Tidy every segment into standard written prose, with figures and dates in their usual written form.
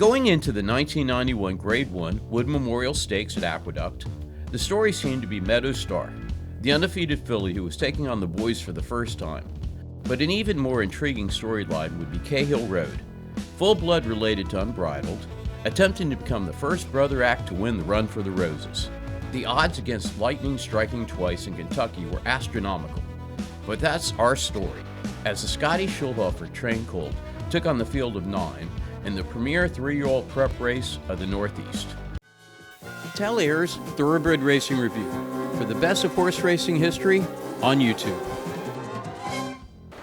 Going into the 1991 Grade 1 Wood Memorial Stakes at Aqueduct, the story seemed to be Meadow Star, the undefeated filly who was taking on the boys for the first time. But an even more intriguing storyline would be Cahill Road, full-blood related to Unbridled, attempting to become the first brother act to win the Run for the Roses. The odds against Lightning striking twice in Kentucky were astronomical. But that's our story, as the Scotty Schulhoffer trained colt took on the field of 9 in the premier 3-year-old prep race of the Northeast. Talier's Thoroughbred Racing Review, for the best of horse racing history on YouTube.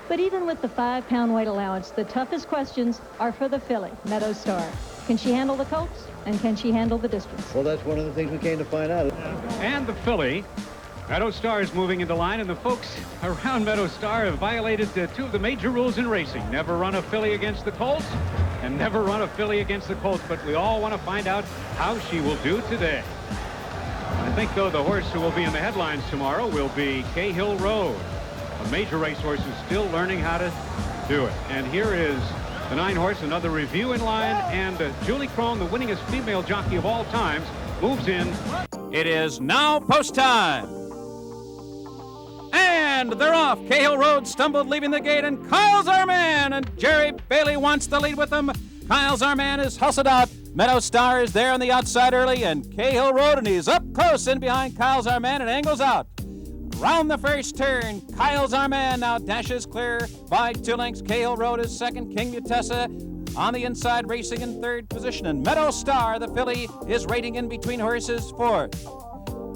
But even with the 5-pound weight allowance, the toughest questions are for the filly, Meadow Star. Can she handle the colts, and can she handle the distance? Well, that's one of the things we came to find out. And the filly, Meadow Star, is moving into line, and the folks around Meadow Star have violated 2 of the major rules in racing. Never run a filly against the colts, and never run a filly against the colts, but we all want to find out how she will do today. I think, though, the horse who will be in the headlines tomorrow will be Cahill Road. A major racehorse who's still learning how to do it. And here is the 9-horse, another review in line, and Julie Crone, the winningest female jockey of all times, moves in. It is now post time. And they're off. Cahill Road stumbled leaving the gate, and Kyle's our man, and Jerry Bailey wants the lead with him. Kyle's our man is hustled out. Meadow Star is there on the outside early, and Cahill Road, and he's up close in behind Kyle's our man and angles out. Round the first turn, Kyle's our man now dashes clear by 2 lengths. Cahill Road is second. King Mutessa on the inside racing in third position, and Meadow Star, the filly, is rating in between horses fourth.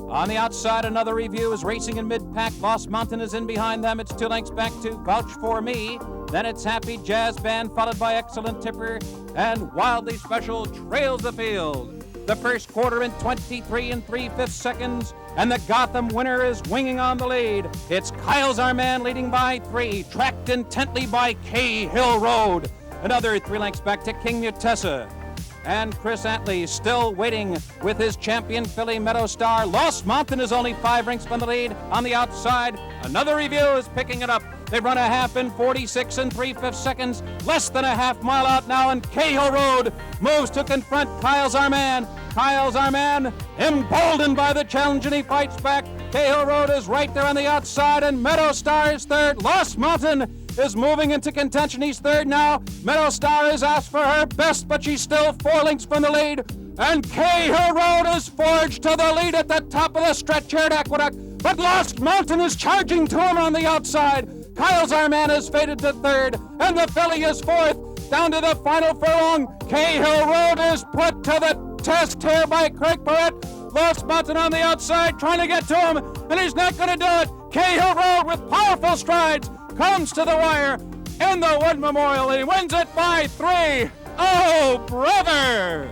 On the outside, another review is racing in mid-pack. Lost Mountain is in behind them. It's 2 lengths back to Vouch For Me. Then it's Happy Jazz Band, followed by Excellent Tipper, and Wildly Special trails the field. The first quarter in 23 3/5 seconds, and the Gotham winner is winging on the lead. It's Kyle's our man leading by 3, tracked intently by Cahill Road. Another 3 lengths back to King Mutessa. And Chris Antley still waiting with his champion filly Meadow Star. Lost Mountain is only 5 lengths from the lead. On the outside, another review is picking it up. They run a half in 46 3/5 seconds, less than a half mile out now, and Cahill Road moves to confront Kyle's our man. Kyle's our man, emboldened by the challenge, and he fights back. Cahill Road is right there on the outside, and Meadow Star is third. Lost Mountain is moving into contention. He's third now. Meadow Star has asked for her best, but she's still 4 lengths from the lead. And Cahill Road is forged to the lead at the top of the stretch here at Aqueduct. But Lost Mountain is charging to him on the outside. Kyle's our man has faded to third, and the filly is fourth. Down to the final furlong, Cahill Road is put to the test here by Craig Barrett. Lost Mountain on the outside, trying to get to him, and he's not going to do it. Cahill Road with powerful strides comes to the wire in the Wood Memorial. He wins it by 3. Oh, brother!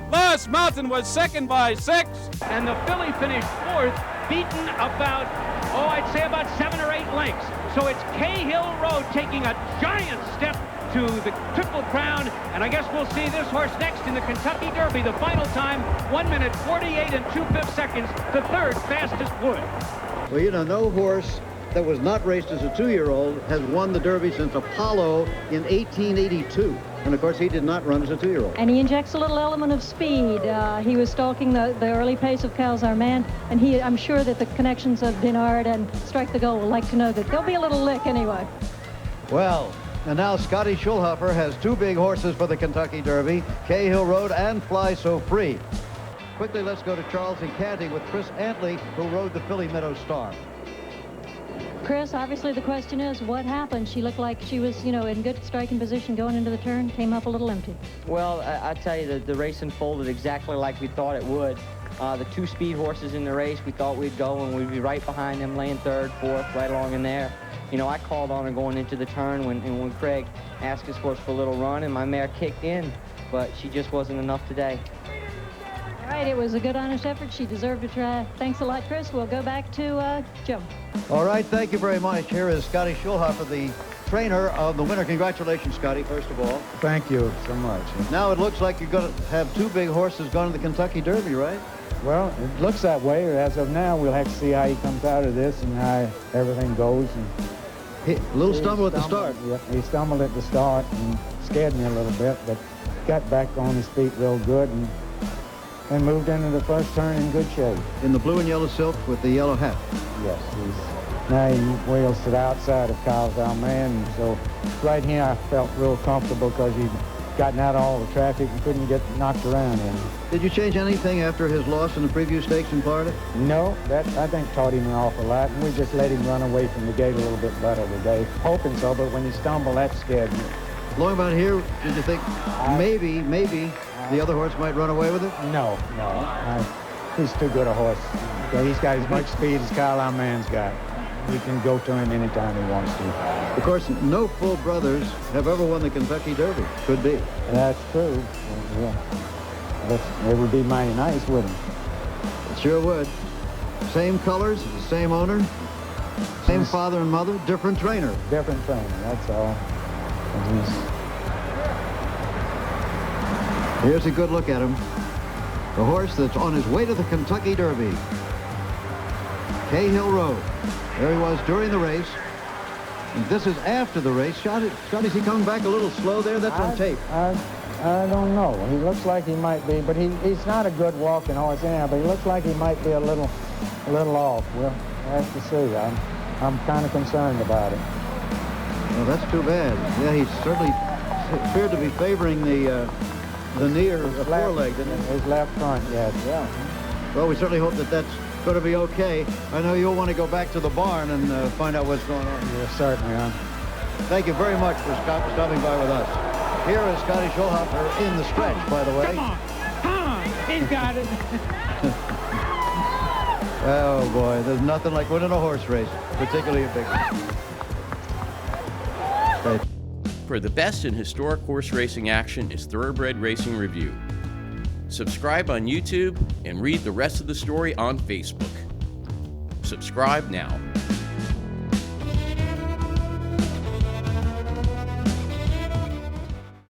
Lost Mountain was second by 6. And the filly finished 4th, beaten about, I'd say about 7 or 8 lengths. So it's Cahill Road taking a giant step to the Triple Crown, and I guess we'll see this horse next in the Kentucky Derby. The final time, 1 minute 48 2/5 seconds, the third fastest Wood. Well, you know, no horse that was not raced as a 2-year-old has won the Derby since Apollo in 1882. And of course, he did not run as a 2-year-old. And he injects a little element of speed. He was stalking the early pace of Kyle's our man, and I'm sure that the connections of Dinard and Strike the Goal would like to know that there'll be a little lick anyway. Well, and now Scotty Schulhoffer has 2 big horses for the Kentucky Derby, Cahill Road and Fly So Free. Quickly, let's go to Charles and Canty with Chris Antley, who rode the filly Meadow Star. Chris, obviously the question is, what happened? She looked like she was, in good striking position going into the turn, came up a little empty. Well, I tell you, the race unfolded exactly like we thought it would. The 2 speed horses in the race, we thought we'd go and we'd be right behind them, laying 3rd, 4th, right along in there. I called on her going into the turn when Craig asked his horse for a little run, and my mare kicked in, but she just wasn't enough today. All right, it was a good, honest effort. She deserved a try. Thanks a lot, Chris. We'll go back to Joe. All right, thank you very much. Here is Scotty Schulhoffer, the trainer of the winner. Congratulations, Scotty, first of all. Thank you so much. Now it looks like you're going to have 2 big horses going to the Kentucky Derby, right? Well, it looks that way. As of now, we'll have to see how he comes out of this and how everything goes. A little stumble at the start. Yeah, he stumbled at the start and scared me a little bit, but got back on his feet real good and moved into the first turn in good shape. In the blue and yellow silk with the yellow hat. Yes, now he wheels to the outside of Kyle's our man, and so right here I felt real comfortable because he'd gotten out of all the traffic and couldn't get knocked around in. Did you change anything after his loss in the preview stakes in Florida? No, that I think taught him an awful lot, and we just let him run away from the gate a little bit better today. Hoping so, but when he stumbled, that scared me. Going about here, did you think maybe the other horse might run away with it? No. He's too good a horse. Okay, he's got as much speed as Kyle our man's got. We can go to him anytime he wants to. Of course, no full brothers have ever won the Kentucky Derby. Could be. That's true. Yeah. It would be mighty nice, wouldn't it? It sure would. Same colors, same owner, same father and mother, different trainer. Different trainer, that's all. Here's a good look at him. The horse that's on his way to the Kentucky Derby. Cahill Road. There he was during the race. And this is after the race. Scotty, is he coming back a little slow there? That's on tape. I don't know. He looks like he might be, but he's not a good walking horse anyhow, but he looks like he might be a little off. We'll have to see. I'm kind of concerned about it. Well, that's too bad. Yeah, he certainly appeared to be favoring the near foreleg, didn't he? His left front, yes. Yeah. Well, we certainly hope that that's going to be okay. I know you'll want to go back to the barn and find out what's going on. Yes, certainly. Thank you very much for stopping by with us. Here is Scotty Schulhoffer in the stretch, by the way. Come on, he's got it. Oh, boy, there's nothing like winning a horse race, particularly a big one. For the best in historic horse racing action is Thoroughbred Racing Review. Subscribe on YouTube and read the rest of the story on Facebook. Subscribe now.